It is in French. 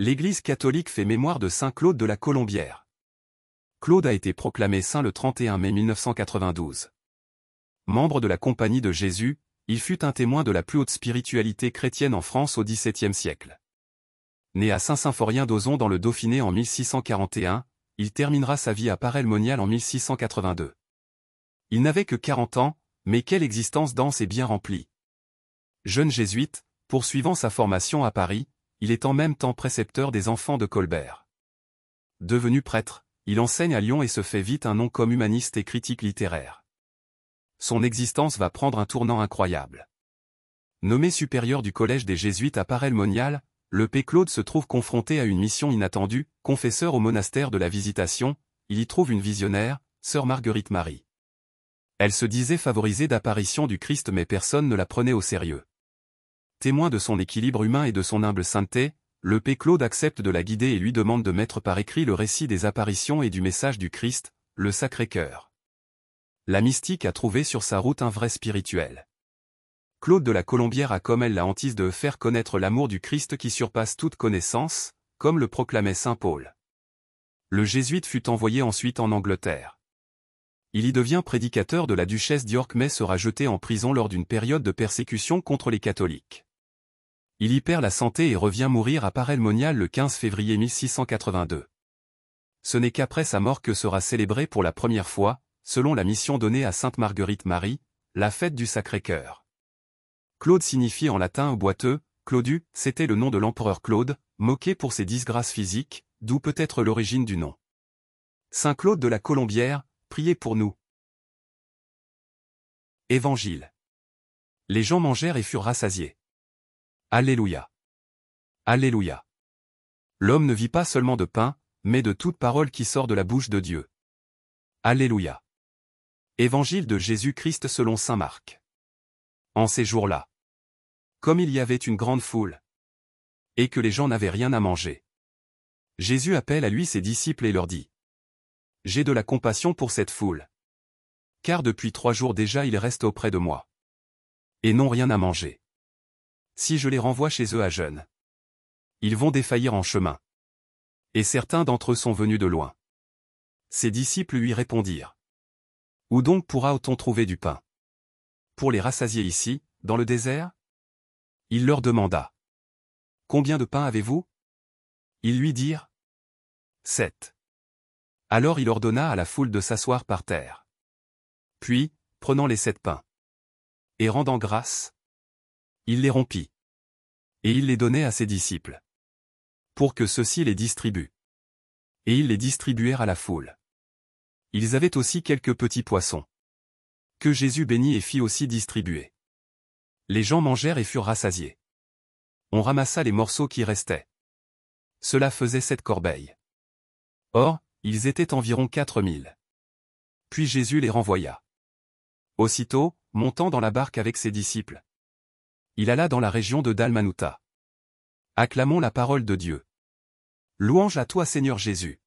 L'Église catholique fait mémoire de saint Claude de la Colombière. Claude a été proclamé saint le 31 mai 1992. Membre de la Compagnie de Jésus, il fut un témoin de la plus haute spiritualité chrétienne en France au XVIIe siècle. Né à Saint-Symphorien d'Ozon dans le Dauphiné en 1641, il terminera sa vie à Paray-le-Monial en 1682. Il n'avait que 40 ans, mais quelle existence dense et bien remplie. Jeune jésuite, poursuivant sa formation à Paris, il est en même temps précepteur des enfants de Colbert. Devenu prêtre, il enseigne à Lyon et se fait vite un nom comme humaniste et critique littéraire. Son existence va prendre un tournant incroyable. Nommé supérieur du collège des Jésuites à Paray-le-Monial, le Père Claude se trouve confronté à une mission inattendue. Confesseur au monastère de la Visitation, il y trouve une visionnaire, sœur Marguerite Marie. Elle se disait favorisée d'apparitions du Christ mais personne ne la prenait au sérieux. Témoin de son équilibre humain et de son humble sainteté, le Père Claude accepte de la guider et lui demande de mettre par écrit le récit des apparitions et du message du Christ, le Sacré-Cœur. La mystique a trouvé sur sa route un vrai spirituel. Claude de la Colombière a comme elle la hantise de faire connaître l'amour du Christ qui surpasse toute connaissance, comme le proclamait saint Paul. Le jésuite fut envoyé ensuite en Angleterre. Il y devient prédicateur de la duchesse d'York mais sera jeté en prison lors d'une période de persécution contre les catholiques. Il y perd la santé et revient mourir à Paray-le-Monial le 15 février 1682. Ce n'est qu'après sa mort que sera célébrée pour la première fois, selon la mission donnée à sainte Marguerite Marie, la fête du Sacré-Cœur. Claude signifie en latin boiteux, Claudius, c'était le nom de l'empereur Claude, moqué pour ses disgrâces physiques, d'où peut être l'origine du nom. Saint Claude de la Colombière, priez pour nous. Évangile. Les gens mangèrent et furent rassasiés. Alléluia. Alléluia. L'homme ne vit pas seulement de pain, mais de toute parole qui sort de la bouche de Dieu. Alléluia. Évangile de Jésus-Christ selon saint Marc. En ces jours-là, comme il y avait une grande foule, et que les gens n'avaient rien à manger, Jésus appelle à lui ses disciples et leur dit : J'ai de la compassion pour cette foule. Car depuis 3 jours déjà ils restent auprès de moi. Et n'ont rien à manger. Si je les renvoie chez eux à jeûne, ils vont défaillir en chemin. Et certains d'entre eux sont venus de loin. Ses disciples lui répondirent : Où donc pourra-t-on trouver du pain pour les rassasier ici, dans le désert ? Il leur demanda : Combien de pain avez-vous ? Ils lui dirent : 7. Alors il ordonna à la foule de s'asseoir par terre. Puis, prenant les 7 pains et rendant grâce, il les rompit. Et il les donnait à ses disciples, pour que ceux-ci les distribuent. Et ils les distribuèrent à la foule. Ils avaient aussi quelques petits poissons, que Jésus bénit et fit aussi distribuer. Les gens mangèrent et furent rassasiés. On ramassa les morceaux qui restaient. Cela faisait 7 corbeilles. Or, ils étaient environ 4000. Puis Jésus les renvoya. Aussitôt, montant dans la barque avec ses disciples, il alla dans la région de Dalmanuta. Acclamons la parole de Dieu. Louange à toi Seigneur Jésus.